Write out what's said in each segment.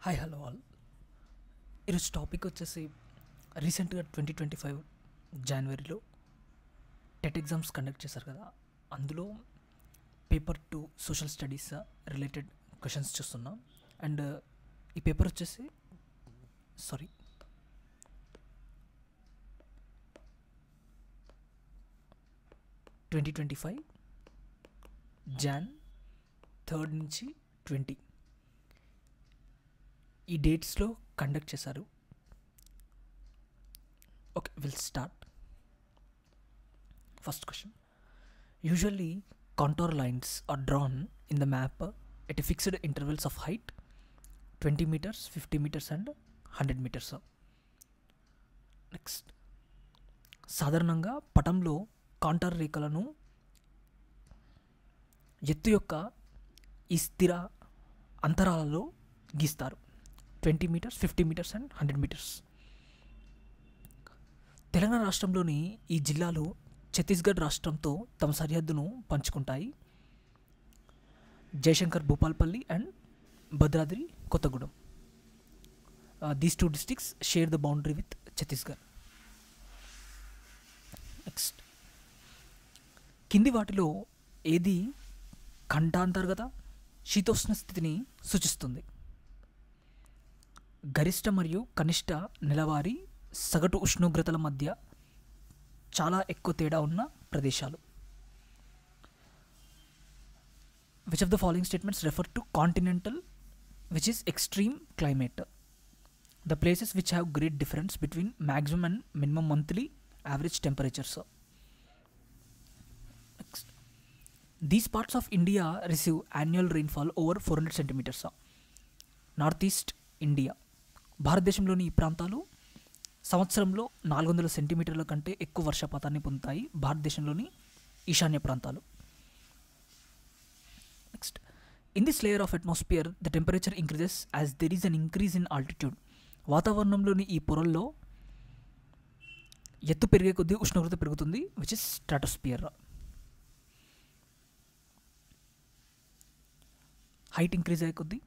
Hi hello all. ఈరోజు topic వచ్చేసి రీసెంట్గా 2025 జనవరిలో టెట్ ఎగ్జామ్స్ కండక్ట్ చేశారు కదా, అందులో paper 2 social studies related questions చూస్తున్నాం. అండ్ ఈ పేపర్ వచ్చేసి 2025 Jan 3rd నుంచి 20 ఈ డేట్స్లో కండక్ట్ చేశారు. Okay, will start. First question. Usually contour lines are drawn in the map at a fixed intervals of height 20 meters, 50 meters and 100 meters. Next, సాధారణంగా పటంలో కాంటార్ రేఖలను ఎత్తు యొక్క ఈ స్థిర అంతరాలలో గీస్తారు. 20 meters, 50 meters and 100 meters. Telangana రాష్ట్రంలోని ఈ జిల్లాలు ఛత్తీస్గఢ్ రాష్ట్రంతో తమ సరిహద్దును పంచుకుంటాయి. Jayashankar Bhupalpally and Bhadradri Kothagudem. These 2 districts share the boundary with Chhattisgarh. Next, కింది వాటిలో ఏది ఖండాంతర్గత శీతోష్ణ స్థితిని సూచిస్తుంది? గరిష్ట మరియు కనిష్ట నెలవారీ సగటు ఉష్ణోగ్రతల మధ్య చాలా ఎక్కువ తేడా ఉన్న ప్రదేశాలు. Which of the following statements refer to continental which is extreme climate? The places which have great difference between maximum and minimum monthly average temperatures. Next, these parts of India receive annual rainfall over 400 centimeters. North east India. భారతదేశంలోని ఈ ప్రాంతాలు సంవత్సరంలో 400 సెంటీమీటర్ల కంటే ఎక్కువ వర్షపాతాన్ని పొందుతాయి. భారతదేశంలోని ఈశాన్య ప్రాంతాలు. Next, in this layer of atmosphere the temperature increases as there is an increase in altitude. వాతావరణంలోని ఈ పొరల్లో ఎత్తు పెరిగే కొద్దీ ఉష్ణోగ్రత పెరుగుతుంది, which is stratosphere. Height increase అయ్యే కొద్దీ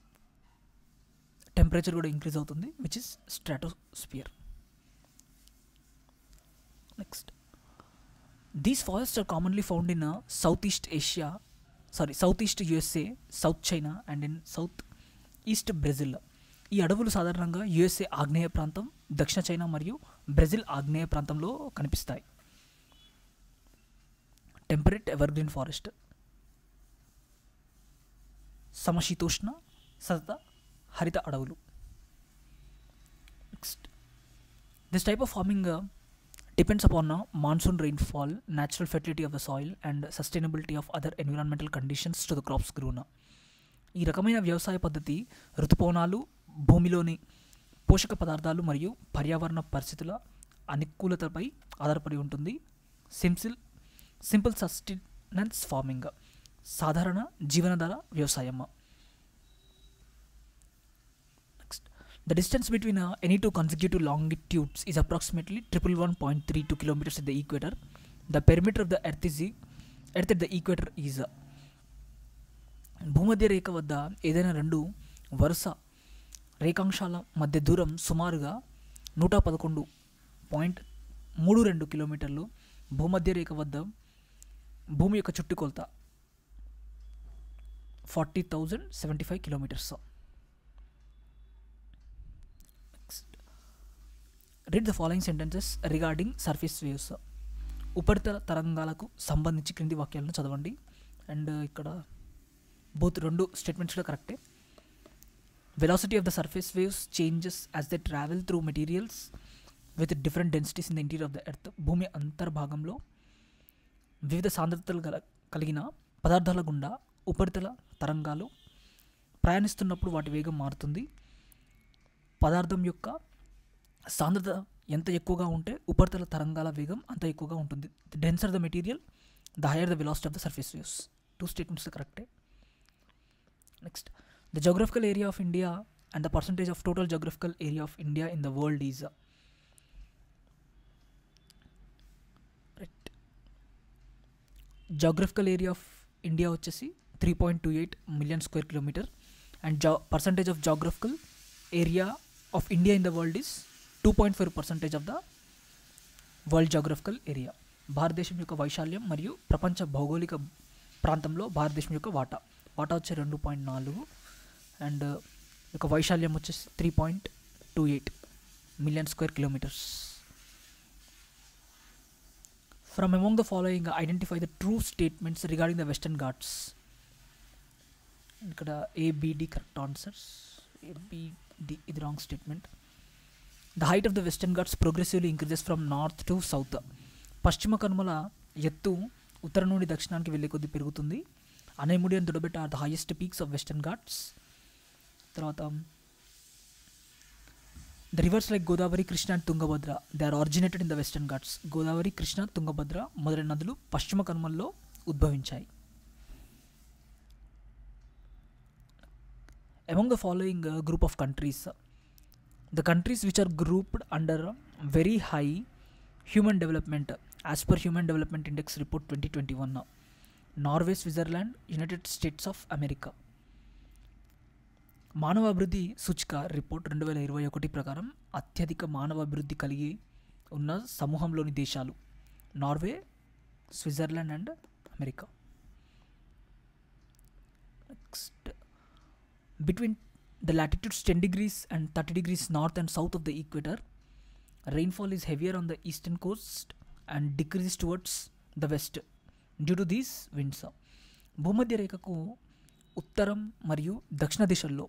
టెంపరేచర్ కూడా ఇంక్రీజ్ అవుతుంది, which is stratosphere. Next, these forests are commonly found in south east USA, south China and in south east Brazil. ఈ అడవులు సాధారణంగా USA ఆగ్నేయ ప్రాంతం, దక్షిణ చైనా మరియు బ్రెజిల్ ఆగ్నేయ ప్రాంతంలో కనిపిస్తాయి. Temperate evergreen forest. సమశీతోష్ణ సతత హరిత అడవులు. Next, this type of farming depends upon monsoon rainfall, natural fertility of the soil and sustainability of other environmental conditions to the crops grown. ఈ రకమైన వ్యవసాయ పద్ధతి ఋతుపవనాలు, భూమిలోని పోషక పదార్థాలు మరియు పర్యావరణ పరిస్థితుల అనుకూలతపై ఆధారపడి ఉంటుంది. Simple sustenance farming. సాధారణ జీవనాధార వ్యవసాయం. The distance between any two consecutive longitudes is approximately 111.32 kilometers at the equator. The perimeter of the earth at the equator is. భూమధ్య రేఖ వద్ద ఏదైనా రెండు వరుస రేఖాంశాల మధ్య దూరం సుమారుగా 111.32 కిలోమీటర్లు. భూమధ్య రేఖ వద్ద భూమి యొక్క చుట్టుకొలత 40,075 kilometers. Read the following sentences regarding surface waves. ఉపరితల తరంగాలకు సంబంధించి క్రింది వాక్యాలను చదవండి. అండ్ ఇక్కడ బోత్ రెండు స్టేట్మెంట్స్ కూడా కరెక్టే. Velocity of the surface waves changes as they travel through materials with different densities in the interior of the earth. భూమి అంతర్భాగంలో వివిధ సాంద్రతలు కలిగిన పదార్థాల గుండా ఉపరితల తరంగాలు ప్రయాణిస్తున్నప్పుడు వాటి వేగం మారుతుంది. పదార్థం యొక్క సాంద్రత ఎంత ఎక్కువగా ఉంటే ఉపరితల తరంగాల వేగం అంత ఎక్కువగా ఉంటుంది. The denser the material the higher the velocity of the surface waves. 2 statements కరెక్టే. Next, the geographical area of India and the percentage of total geographical area of India in the world is. Geographical area of India వచ్చేసి 3.28 million square kilometer and percentage of geographical area of India in the world is 2.5% of the world geographical area. భారతదేశం యొక్క వైశాల్యం మరియు ప్రపంచ భౌగోళిక ప్రాంతంలో భారతదేశం యొక్క వాటా వచ్చి 2.4 అండ్ యొక్క వైశాల్యం వచ్చేసి 3.28 million square kilometers. From among the following identify the true statements regarding the Western Ghats. ఇక్కడ ఏబిడి కరెక్ట్ ఆన్సర్స్. ఏబిడి ఇది wrong statement. The height of the Western Ghats progressively increases from north to south. పశ్చిమ కనుమల ఎత్తు ఉత్తరం నుండి దక్షిణానికి వెళ్ళే కొద్దీ పెరుగుతుంది. Anamudi and Doddabetta are the highest peaks of Western Ghats. తర్వాత the rivers like Godavari, Krishna and Tungabhadra they are originated in the Western Ghats. Godavari, Krishna, Tungabhadra మొదలైన నదులు పశ్చిమ కనుమల్లో ఉద్భవించాయి. Among the following group of countries, the countries which are grouped under very high human development as per Human Development Index report 2021, Norway, Switzerland, United States of America. మానవ అభివృద్ధి సూచిక report 2021 ప్రకారం అత్యధిక మానవ అభివృద్ధి కలిగి ఉన్న సమూహంలోని దేశాలు Norway, Switzerland and America. Next, between the latitudes 10 degrees and 30 degrees north and south of the equator, rainfall is heavier on the eastern coast and decreases towards the west due to these winds. భూమధ్య రేఖకు ఉత్తరం మరియు దక్షిణ దిశల్లో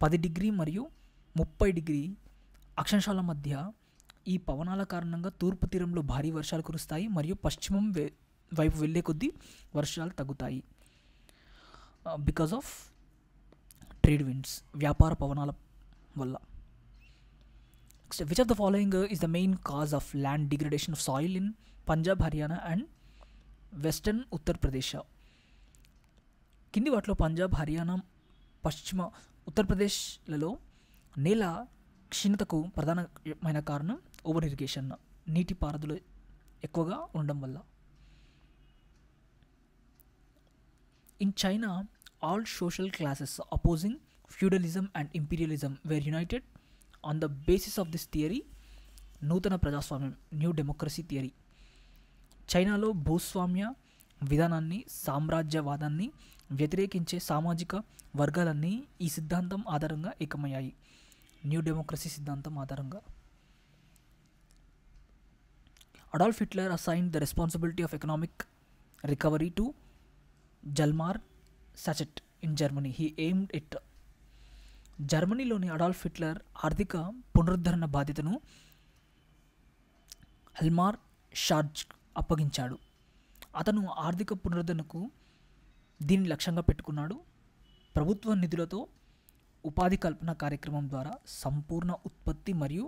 10 degree మరియు 30 degree అక్షాంశాల మధ్య ఈ పవనాల కారణంగా తూర్పు తీరంలో భారీ వర్షాలు కురుస్తాయి మరియు పశ్చిమం వైపు వెళ్ళే కొద్దీ వర్షాలు తగ్గుతాయి. బికాస్ ఆఫ్ ట్రేడ్ విండ్స్, వ్యాపార పవనాల వల్ల. Which of the following is the main cause of land degradation of soil in Punjab, Haryana and western Uttar Pradesh. కింది వాటిలో పంజాబ్, హర్యానా, పశ్చిమ ఉత్తరప్రదేశ్లలో నేల క్షీణతకు ప్రధానమైన కారణం ఓవర్ ఇరిగేషన్, నీటి పారుదల ఎక్కువగా ఉండడం వల్ల. In China, all social classes opposing feudalism and imperialism were united on the basis of this theory, నూతన ప్రజాస్వామ్యం, న్యూ డెమోక్రసీ థియరీ. చైనాలో భూస్వామ్య విధానాన్ని, సామ్రాజ్యవాదాన్ని వ్యతిరేకించే సామాజిక వర్గాలన్నీ ఈ సిద్ధాంతం ఆధారంగా ఏకమయ్యాయి, న్యూ డెమోక్రసీ సిద్ధాంతం ఆధారంగా. Adolf Hitler assigned the responsibility of economic recovery to Hjalmar Schacht in Germany. He aimed it. జర్మనీలోని అడాల్ఫ్ హిట్లర్ ఆర్థిక పునరుద్ధరణ బాధ్యతను హెల్మార్ షార్జ్ అప్పగించాడు. అతను ఆర్థిక పునరుద్ధరణకు దీన్ని లక్ష్యంగా పెట్టుకున్నాడు. ప్రభుత్వ నిధులతో ఉపాధి కల్పన కార్యక్రమం ద్వారా సంపూర్ణ ఉత్పత్తి మరియు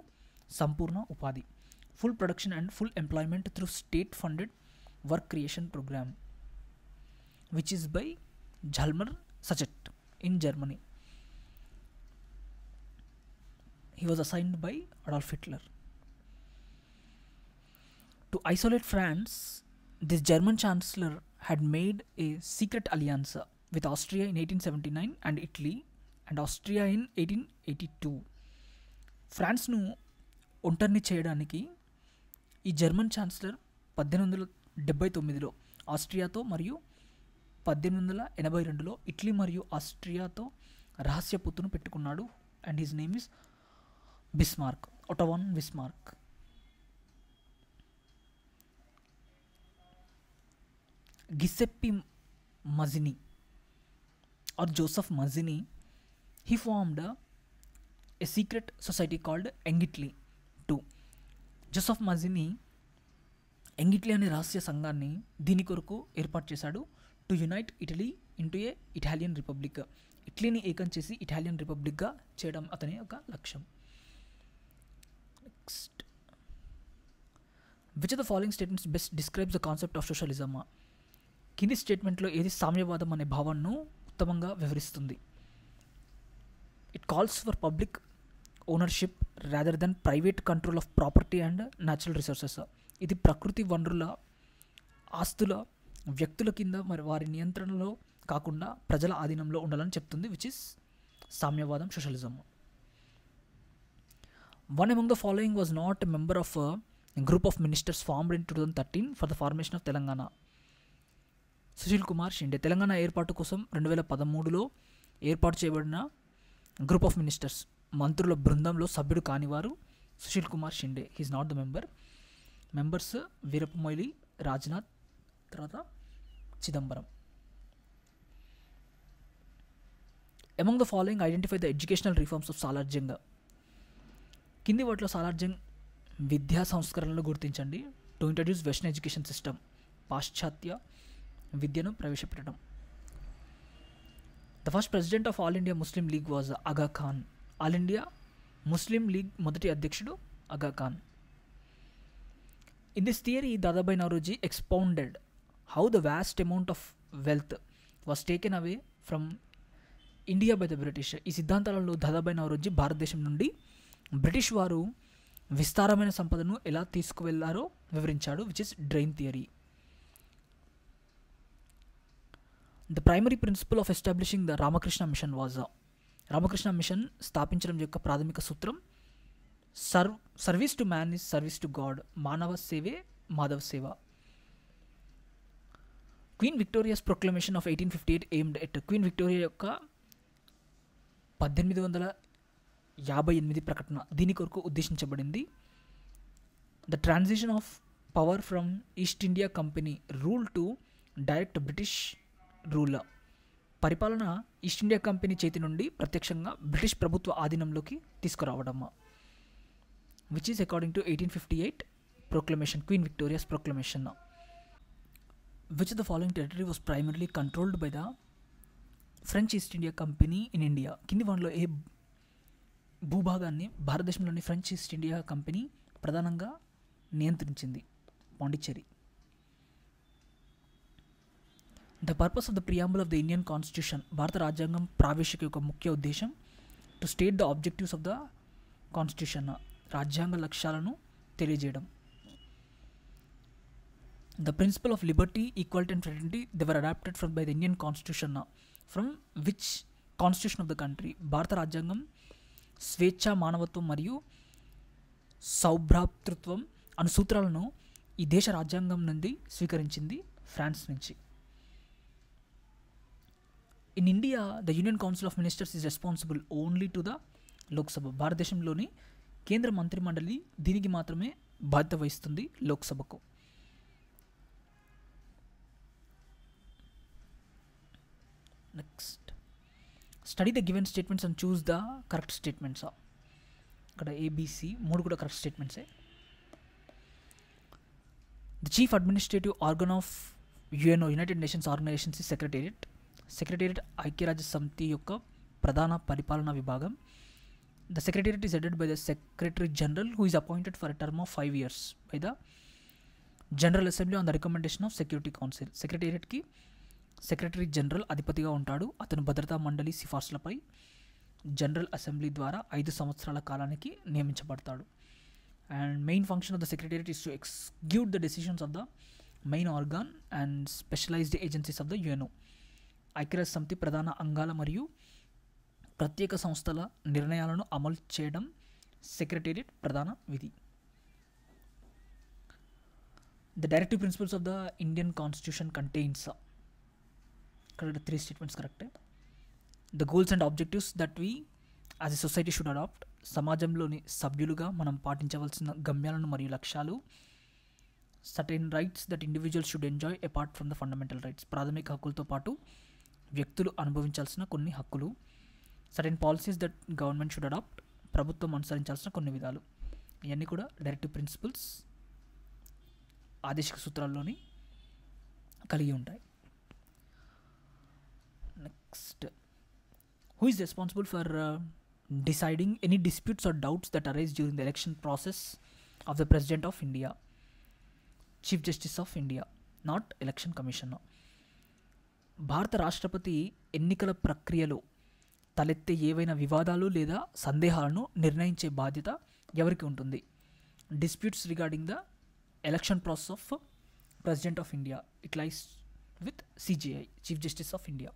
సంపూర్ణ ఉపాధి, full production and full employment through state funded work creation programme, which is by Jalmar Sachet in Germany. He was assigned by Adolf Hitler. To isolate France, this German chancellor had made a secret alliance with Austria in 1879 and Italy and Austria in 1882. ఫ్రాన్స్ను ఒంటరిని చేయడానికి ఈ German chancellor 1879లో ఆస్ట్రియాతో మరియు 1882లో Italy మరియు ఆస్ట్రియాతో రహస్య పొత్తును పెట్టుకున్నాడు. And his name is Bismarck, Otto von Bismarck. Giuseppe Mazzini or Joseph Mazzini, he formed a secret society called Young Italy II. Joseph Mazzini Young Italy అనే రహస్య సంఘాన్ని దీని కొరకు ఏర్పాటు చేశాడు. To unite Italy into a Italian republic, ఇటలీని ఏకం చేసి ఇటాలియన్ రిపబ్లిక్గా చేయడం అతని ఒక లక్ష్యం. Next, which of the following statements best describes the concept of socialism. కింది స్టేట్మెంట్లో ఏది సామ్యవాదం అనే భావనను ఉత్తమంగా వివరిస్తుంది? It calls for public ownership rather than private control of property and natural resources. ఇది ప్రకృతి వనరుల, ఆస్తుల వ్యక్తుల కింద మరి వారి నియంత్రణలో కాకుండా ప్రజల ఆధీనంలో ఉండాలని చెప్తుంది, విచ్ ఇస్ సామ్యవాదం, socialism. One among the following was not a member of a group of ministers formed in 2013 for the formation of Telangana. Sushil Kumar Shinde. Telangana ఏర్పాటు కోసం 2013లో ఏర్పాటు చేయబడిన గ్రూప్ ఆఫ్ మినిస్టర్స్ మంత్రుల బృందంలో సభ్యుడు కానివారు Sushil Kumar Shinde. He is not the member. Members Veerappa Moily, Rajnath, తర్వాత Chidambaram. Among the following identify the educational reforms of Salarjung. కింది వాటిలో సాలార్జంగ్ విద్యా సంస్కరణలు గుర్తించండి. To introduce western education system, పాశ్చాత్య విద్యను ప్రవేశపెట్టడం. The first president of All India Muslim League was Aga Khan. All India Muslim League మొదటి అధ్యక్షుడు Aga Khan. In this theory Dadabhai Naoroji expounded how the vast amount of wealth was taken away from India by the British. ఈ సిద్ధాంతాలలో దాదాబాయి నౌరోజీ భారతదేశం నుండి British వారు విస్తారమైన సంపదను ఎలా తీసుకువెళ్లారో వివరించాడు, which is drain theory. The primary principle of establishing the Ramakrishna Mission was. Ramakrishna Mission స్థాపించడం యొక్క ప్రాథమిక సూత్రం service to man is service to God. మానవ సేవే మాధవ సేవ. Queen Victoria's proclamation of 1858 aimed at. Queen Victoria యొక్క 1858 ప్రకటన దీని కొరకు ఉద్దేశించబడింది. The transition of power from East India Company rule to direct British rule. పరిపాలన ఈస్ట్ ఇండియా కంపెనీ చేతి నుండి ప్రత్యక్షంగా బ్రిటిష్ ప్రభుత్వ ఆధీనంలోకి తీసుకురావడం, which is according to 1858 proclamation, Queen Victoria's proclamation. Which the following territory was primarily controlled by the French East India Company in India. కింది వాటిలో ఏ భూభాగాన్ని భారతదేశంలోని ఫ్రెంచ్ ఈస్ట్ ఇండియా కంపెనీ ప్రధానంగా నియంత్రించింది? Pondicherry. The purpose of the preamble of the Indian constitution. భారత రాజ్యాంగం ప్రావేశిక యొక్క ముఖ్య ఉద్దేశం to state the objectives of the constitution, రాజ్యాంగ లక్ష్యాలను తెలియజేయడం. The principle of liberty, equality and fraternity they were adopted from by the Indian constitution. From which constitution of the country? భారత రాజ్యాంగం స్వేచ్ఛ, మానవత్వం మరియు సౌభ్రాతృత్వం అను సూత్రాలను ఈ దేశ రాజ్యాంగం నుండి స్వీకరించింది, ఫ్రాన్స్ నుంచి. In India the union council of ministers is responsible only to the Lok Sabha. భారతదేశంలోని కేంద్ర మంత్రిమండలి దీనికి మాత్రమే బాధ్యత వహిస్తుంది, లోక్సభకు. Next study the given statements and choose the correct statements. ఇక్కడ ఏబిసి 3 కూడా కరెక్ట్ స్టేట్మెంట్సే. The chief administrative organ of UNO, United Nations organisations ఈ సెక్రటేరియట్. సెక్రటేరియట్ ఐక్యరాజ్య సమితి యొక్క ప్రధాన పరిపాలనా విభాగం. The secretariat is headed by the secretary general who is appointed for a term of 5 years by the general assembly on the recommendation of security council. సెక్రటేరియట్కి secretary general అధిపతిగా ఉంటాడు. అతను భద్రతా మండలి సిఫార్సులపై జనరల్ అసెంబ్లీ ద్వారా 5 సంవత్సరాల కాలానికి నియమించబడతాడు. And main function of the secretariat is to execute the decisions of the main organ and specialised agencies of the UNO. ఐక్యరాజ్య సమితి ప్రధాన అంగాల మరియు ప్రత్యేక సంస్థల నిర్ణయాలను అమలు చేయడం సెక్రటేరియట్ ప్రధాన విధి. The directive principles of the Indian constitution contains. ఇక్కడ 3 స్టేట్మెంట్స్ కరెక్టే. The goals and objectives that we as a society should adapt. సమాజంలోని సభ్యులుగా మనం పాటించవలసిన గమ్యాలను మరియు లక్ష్యాలు. Certain rights that individuals should enjoy apart from the fundamental rights. ప్రాథమిక హక్కులతో పాటు వ్యక్తులు అనుభవించాల్సిన కొన్ని హక్కులు. Certain policies that government should adapt. ప్రభుత్వం అనుసరించాల్సిన కొన్ని విధాలు. ఇవన్నీ కూడా డైరెక్టివ్ ప్రిన్సిపల్స్, ఆదేశిక సూత్రాల్లోని కలిగి ఉంటాయి. Next, who is responsible for deciding any disputes or doubts that arise during the election process of the president of India? Chief justice of India, not election commission. భారత రాష్ట్రపతి ఎన్నికల ప్రక్రియలో తలెత్తే ఏవైనా వివాదాలు లేదా సందేహాలను నిర్ణయించే బాధ్యత ఎవరికి ఉంటుంది? Disputes regarding the election process of president of India, it lies with CJI, chief justice of India.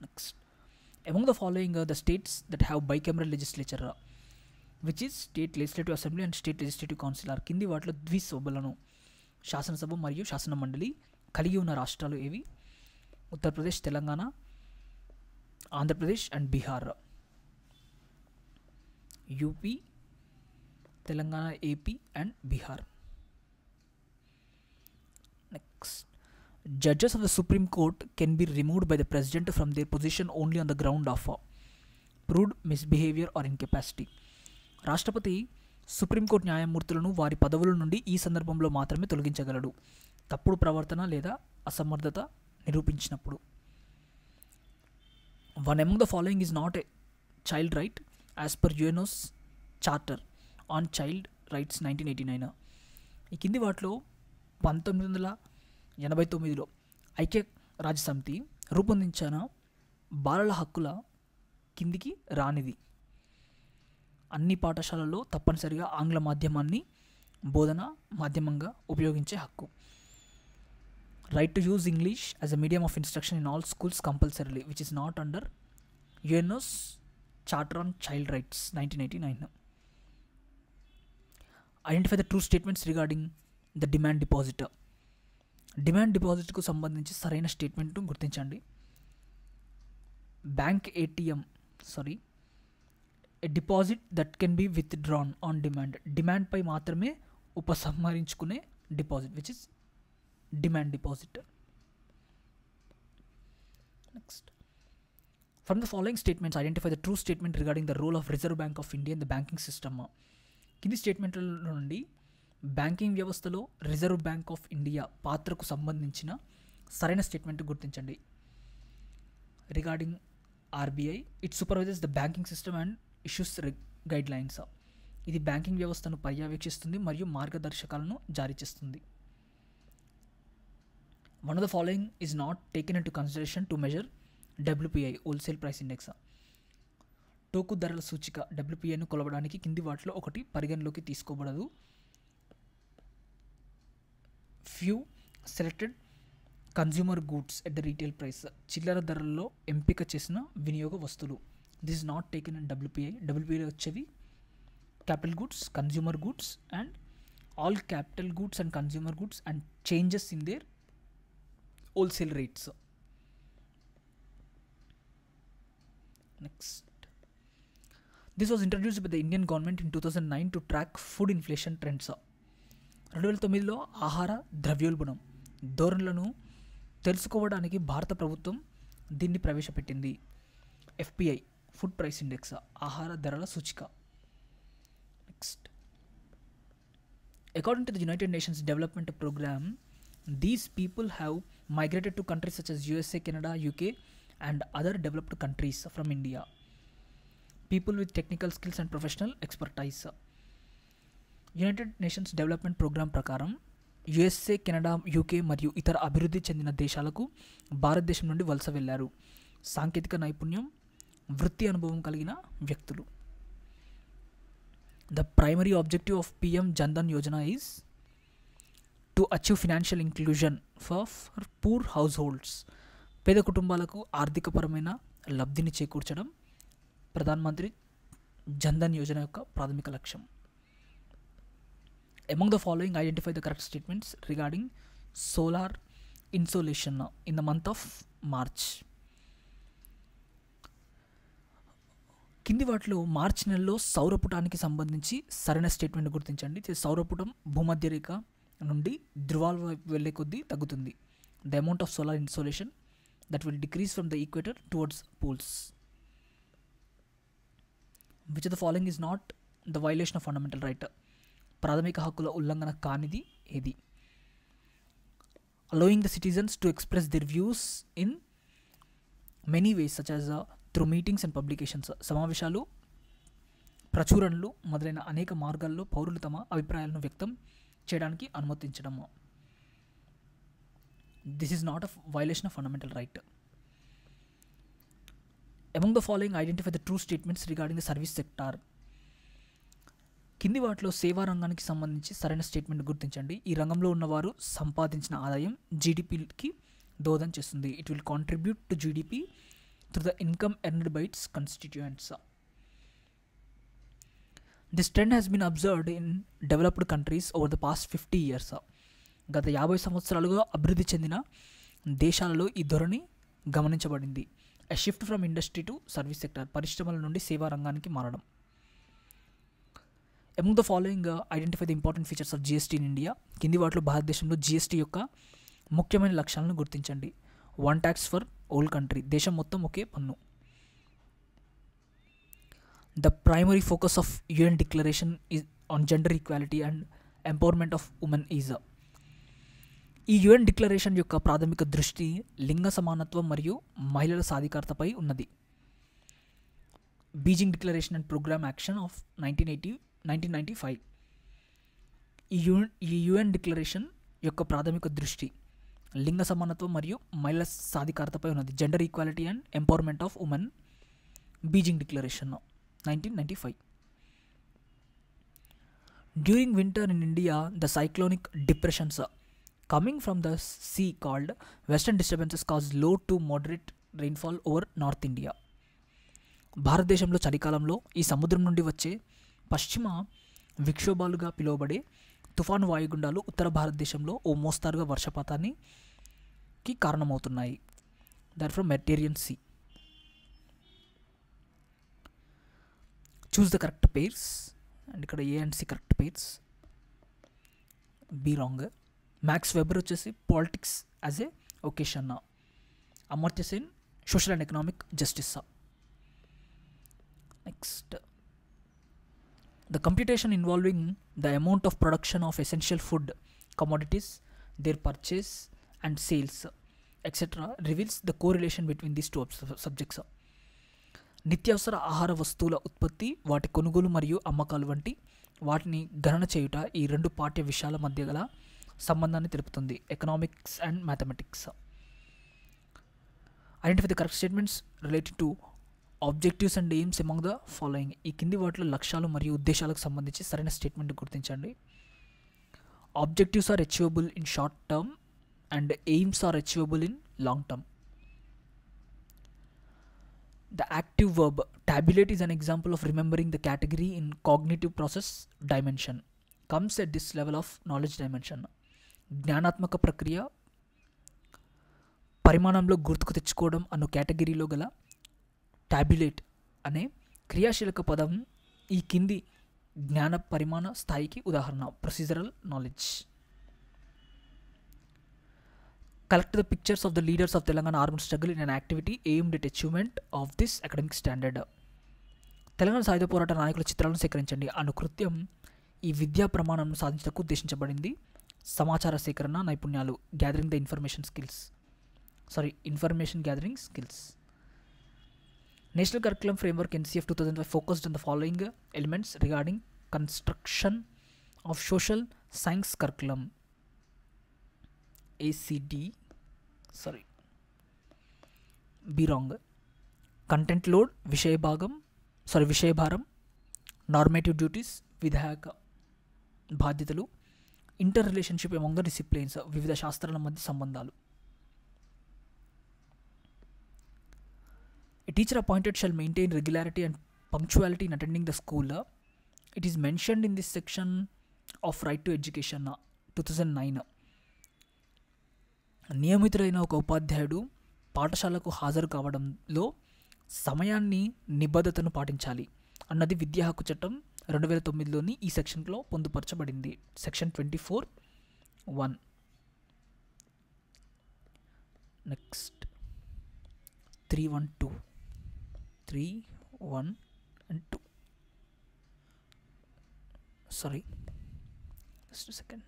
Next, among the following the states that have bicameral legislature, which is state legislative assembly and state legislative council are. కింది వాటిలో ద్విసభలను శాసనసభ మరియు శాసన మండలి కలిగి ఉన్న రాష్ట్రాలు ఏవి? Uttar Pradesh, Telangana, Andhra Pradesh and Bihar. UP, Telangana, AP and Bihar. Next, judges of the Supreme Court can be removed by the president from their position only on the ground of proved misbehavior or incapacity. రాష్ట్రపతి సుప్రీంకోర్టు న్యాయమూర్తులను వారి పదవుల నుండి ఈ సందర్భంలో మాత్రమే తొలగించగలడు తప్పుడు ప్రవర్తన లేదా అసమర్థత నిరూపించినప్పుడు. One among the following is not a child right as per UNO's Charter on Child Rights 1989. ఈ కింది వాటిలో 1989లో ఐక్య రాజ్యసమితి రూపొందించిన బాలల హక్కుల కిందికి రానిది. అన్ని పాఠశాలల్లో తప్పనిసరిగా ఆంగ్ల మాధ్యమాన్ని బోధన మాధ్యమంగా ఉపయోగించే హక్కు. Right to use English as a medium of instruction in all schools compulsorily which is not under UNO's charter on child rights 1989. Identify the true statements regarding the demand deposit. Demand డిపాజిట్కు సంబంధించి సరైన స్టేట్మెంట్ను గుర్తించండి. Bank ATM a deposit that can be withdrawn on demand. డిమాండ్పై మాత్రమే ఉపసంహరించుకునే deposit which is demand deposit. Next, from the following statements identify the true statement regarding the role of reserve bank of India in the banking system. కింది స్టేట్మెంట్ల నుండి banking వ్యవస్థలో reserve bank of India పాత్రకు సంబంధించిన సరైన statement గుర్తించండి. Regarding RBI, it supervises the banking system and issues guidelines. ఇది banking వ్యవస్థను పర్యవేక్షిస్తుంది మరియు మార్గదర్శకాలను జారీ చేస్తుంది. One of the following is not taken into consideration to measure WPI wholesale price index. టోకు ధరల సూచిక డబ్ల్యూపీఐను కొలవడానికి కింది వాటిలో ఒకటి పరిగణలోకి తీసుకోబడదు. Few selected consumer goods at the retail price. చిల్లర ధరల్లో ఎంపిక చేసిన వినియోగ వస్తువులు. This is not taken in WPI. డబ్ల్యూపీఐలో వచ్చేవి capital goods, consumer goods and all capital goods and consumer goods and changes in their wholesale rates. Next, this was introduced by the Indian government in 2009 to track food inflation trends. 2009లో ఆహార ద్రవ్యోల్బణం ధోరణులను తెలుసుకోవడానికి భారత ప్రభుత్వం దీన్ని ప్రవేశపెట్టింది. FPI food price index ఆహార ధరల సూచిక. Next, according to the United Nations development programme, these people have migrated to countries such as USA, Canada, UK and other developed countries from India. People with technical skills and professional expertise. United Nations development programme ప్రకారం USA, Canada, UK మరియు ఇతర అభివృద్ధి చెందిన దేశాలకు భారతదేశం నుండి వలస వెళ్లారు సాంకేతిక నైపుణ్యం, వృత్తి అనుభవం కలిగిన వ్యక్తులు. The primary objective of PM Jan Dhan Yojana is to achieve financial inclusion for poor house holds. పేద కుటుంబాలకు ఆర్థికపరమైన లబ్ధిని చేకూర్చడం ప్రధానమంత్రి జన్ధన్ యోజన యొక్క ప్రాథమిక లక్ష్యం. Among the following, identify the correct statements regarding solar insolation in the month of March. కింది వాటిలో మార్చి నెలలో సౌరపుటానికి సంబంధించి సరైన స్టేట్మెంట్ గుర్తించండి. సౌరపుటం భూమధ్య రేఖ నుండి ధృవాల వైపు వెళ్ళే కొద్దీ తగ్గుతుంది. The amount of solar insolation that will decrease from the equator towards poles. Which of the following is not the violation of fundamental right. ప్రాథమిక హక్కుల ఉల్లంఘన కానిది ఏది? allowing the citizens to express their views in many ways such as through meetings and publications. సమావేశాలు, ప్రచురణలు మొదలైన అనేక మార్గాల్లో పౌరులు తమ అభిప్రాయాలను వ్యక్తం చేయడానికి అనుమతించడము. This is not a violation of fundamental right. Among the following identify the true statements regarding the service sector. కింది వాటిలో సేవా రంగానికి సంబంధించి సరైన స్టేట్మెంట్ గుర్తించండి. ఈ రంగంలో ఉన్నవారు సంపాదించిన ఆదాయం జీడిపికి దోహదం చేస్తుంది. It will contribute to GDP through the income earned by its constituents. This trend has been observed in developed countries over the past 50 years. గత 50 సంవత్సరాలుగా అభివృద్ధి చెందిన దేశాలలో ఈ ధోరణి గమనించబడింది. A shift from industry to service sector, పరిశ్రమల నుండి సేవా రంగానికి మారడం. Among the following identify the important features of GST in India. కింది వాటిలో భారతదేశంలో జిఎస్టీ యొక్క ముఖ్యమైన లక్షణాలను గుర్తించండి. One tax for whole country, దేశం మొత్తం ఒకే పన్ను. The primary focus of UN declaration is on gender equality and empowerment of women is. ఈ యుఎన్ డిక్లరేషన్ యొక్క ప్రాథమిక దృష్టి లింగ సమానత్వం మరియు మహిళల సాధికారతపై ఉన్నది. Beijing declaration and programme action of 1995. ఈ యుఎన్ డిక్లరేషన్ యొక్క ప్రాథమిక దృష్టి లింగ సమానత్వం మరియు మహిళల సాధికారతపై ఉన్నది. Gender equality and empowerment of women, Beijing declaration 1995. During winter in India, the cyclonic depressions coming from the sea called western disturbances cause low to moderate rainfall over North India. భారతదేశంలో చలికాలంలో ఈ సముద్రం నుండి వచ్చే పశ్చిమ విక్షోభాలుగా పిలువబడే తుఫాను వాయుగుండాలు ఉత్తర భారతదేశంలో ఓ మోస్తారుగా వర్షపాతానికి కారణమవుతున్నాయి. That from Mediterranean sea. Choose the correct pairs. And ఇక్కడ A and C correct pairs, B wrong. Max Weber వచ్చేసి politics as a vocation. Amartya Sen social and economic justice. Next, the computation involving the amount of production of essential food commodities, their purchase and sales etcetera reveals the correlation between these two subjects. నిత్యావసర ఆహార వస్తువుల ఉత్పత్తి, వాటి కొనుగోలు మరియు అమ్మకాలు వంటి వాటిని గణన చేయుట ఈ రెండు పాఠ్య విషయాల మధ్య గల సంబంధాన్ని తెలుపుతుంది. Economics and mathematics. Identify the correct statements related to objectives and AIIMS among the following. ఈ కింది వాటిలో లక్ష్యాలు మరియు ఉద్దేశాలకు సంబంధించి సరైన స్టేట్మెంట్ గుర్తించండి. Objectives are achievable in short term and aims are achievable in long term. The active verb tabulate is an example of remembering the category in cognitive process dimension. Comes at this level of knowledge dimension. జ్ఞానాత్మక ప్రక్రియ పరిమాణంలో గుర్తుకు తెచ్చుకోవడం అను కేటగిరీలో గల టాబ్యులేట్ అనే క్రియాశీలక పదం ఈ కింది జ్ఞాన పరిమాణ స్థాయికి ఉదాహరణ. Procedural knowledge. Collect the pictures of the leaders of Telangana armed struggle in an activity aimed at achievement of this academic standard. Telangana సాయుధ పోరాట నాయకుల చిత్రాలను సేకరించండి అను కృత్యం ఈ విద్యా ప్రమాణంను సాధించడానికి ఉద్దేశించబడింది. సమాచార సేకరణ నైపుణ్యాలు, gathering the information gathering skills. National curriculum framework NCF 2005 focused on the following elements regarding construction of social science curriculum. B wrong. Content load, విషయభారం, నార్మేటివ్ డ్యూటీస్, విధాయక బాధ్యతలు, inter relationship among the disciplines, వివిధ శాస్త్రాల మధ్య సంబంధాలు. A teacher appointed shall maintain regularity and punctuality in attending the school. It is mentioned in this section of Right to Education 2009. నియమితుడైన ఒక ఉపాధ్యాయుడు పాఠశాలకు హాజరు కావడంలో సమయాన్ని, నిబద్ధతను పాటించాలి అన్నది విద్యా హక్కు చట్టం 2009లోని ఈ సెక్షన్లో పొందుపరచబడింది. Section 24(1). Next 3.1.2 3.1 and 2. Sorry, just a second.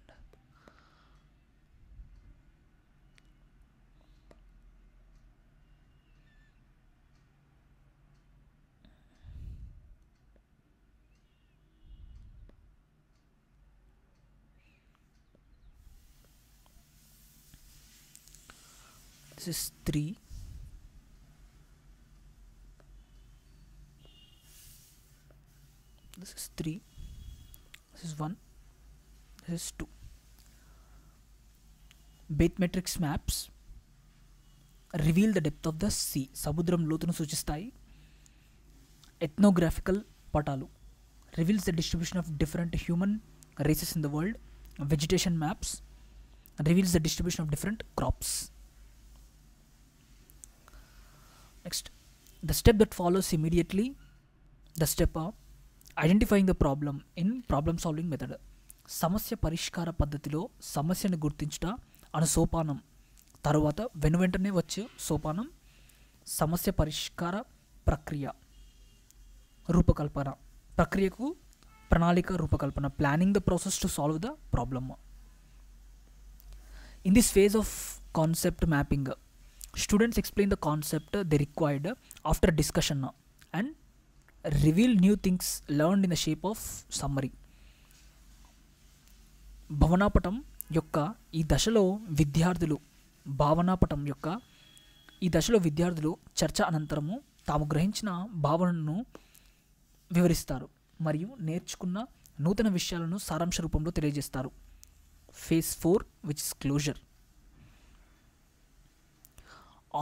This is 3. This is 3. This is 1. This is 2. Bathymetrics maps reveal the depth of the sea. సముద్రం లోతును సూచిస్తాయి. ఎథ్నోగ్రాఫికల్ పటాలు reveals the distribution of different human races in the world. Vegetation maps reveals the distribution of different crops. Next, the step that follows immediately the step identifying the problem in problem solving method. సమస్య పరిష్కార పద్ధతిలో సమస్యను గుర్తించుట అను సోపానం. తరువాత వెనువెంటనే వచ్చే సోపానం సమస్య పరిష్కార ప్రక్రియ రూపకల్పన. ప్రక్రియకు ప్రణాళిక రూపకల్పన. Planning the process to solve the problem. In this phase of concept mapping, students explain the concept they required after discussion and reveal new things learned in the shape of summary. భావనాపటం యొక్క ఈ దశలో విద్యార్థులు చర్చ అనంతరము తాము గ్రహించిన భావనను వివరిస్తారు మరియు నేర్చుకున్న నూతన విషయాలను సారాంశ రూపంలో తెలియజేస్తారు. Phase 4 which is closure.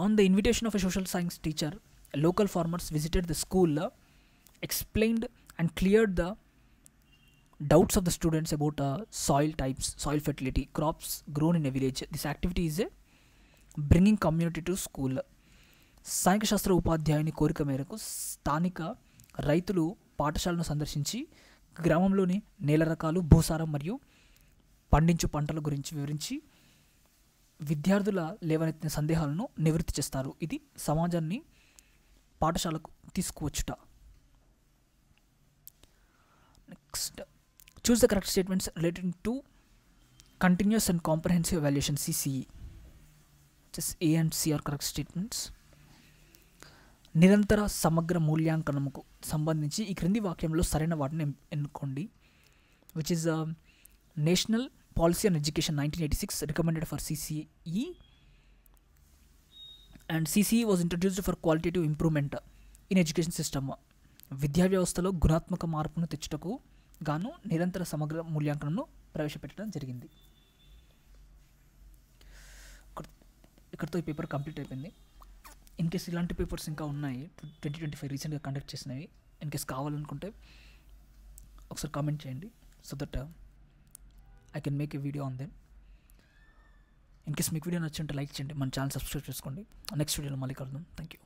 On the invitation of a social science teacher, local farmers visited the school, explained and cleared the doubts of the students about soil types, soil fertility, crops grown in a village. This activity is bringing community to school. సాంఘిక శాస్త్ర ఉపాధ్యాయుని కోరిక మేరకు స్థానిక రైతులు పాఠశాలను సందర్శించి గ్రామంలోని నేల రకాలు, భూసారం మరియు పండించు పంటల గురించి వివరించి విద్యార్థుల లేవనెత్తిన సందేహాలను నివృత్తి చేస్తారు. ఇది సమాజాన్ని పాఠశాలకు తీసుకువచ్చుట. Next, choose the correct statements relating to continuous and comprehensive evaluation CCE. Just A and C are correct statements. నిరంతర సమగ్ర మూల్యాంకనముకు సంబంధించి ఈ క్రింది వాక్యంలో సరైన వాటిని ఎన్నుకోండి. Which is national policy on education 1986 recommended for CCE and CCE was introduced for qualitative improvement in education system. విద్యా వ్యవస్థలో గుణాత్మక మార్పును తెచ్చుటకు గాను నిరంతర సమగ్ర మూల్యాంకనంను ప్రవేశపెట్టడం జరిగింది. ఇక్కడితో ఈ పేపర్ కంప్లీట్ అయిపోయింది. ఇన్ కేస్ ఇలాంటి పేపర్స్ ఇంకా ఉన్నాయి 2025 రీసెంట్గా కండక్ట్ చేసినవి. ఇన్ కేస్ కావాలనుకుంటే ఒకసారి కామెంట్ చేయండి, so that I can make a video on them. In case మీకు వీడియో నచ్చుంటే లైక్ చేయండి, మన ఛానల్ సబ్స్క్రైబ్ చేసుకోండి. నెక్స్ట్ వీడియోలో మళ్ళీ కలుద్దాం. Thank you.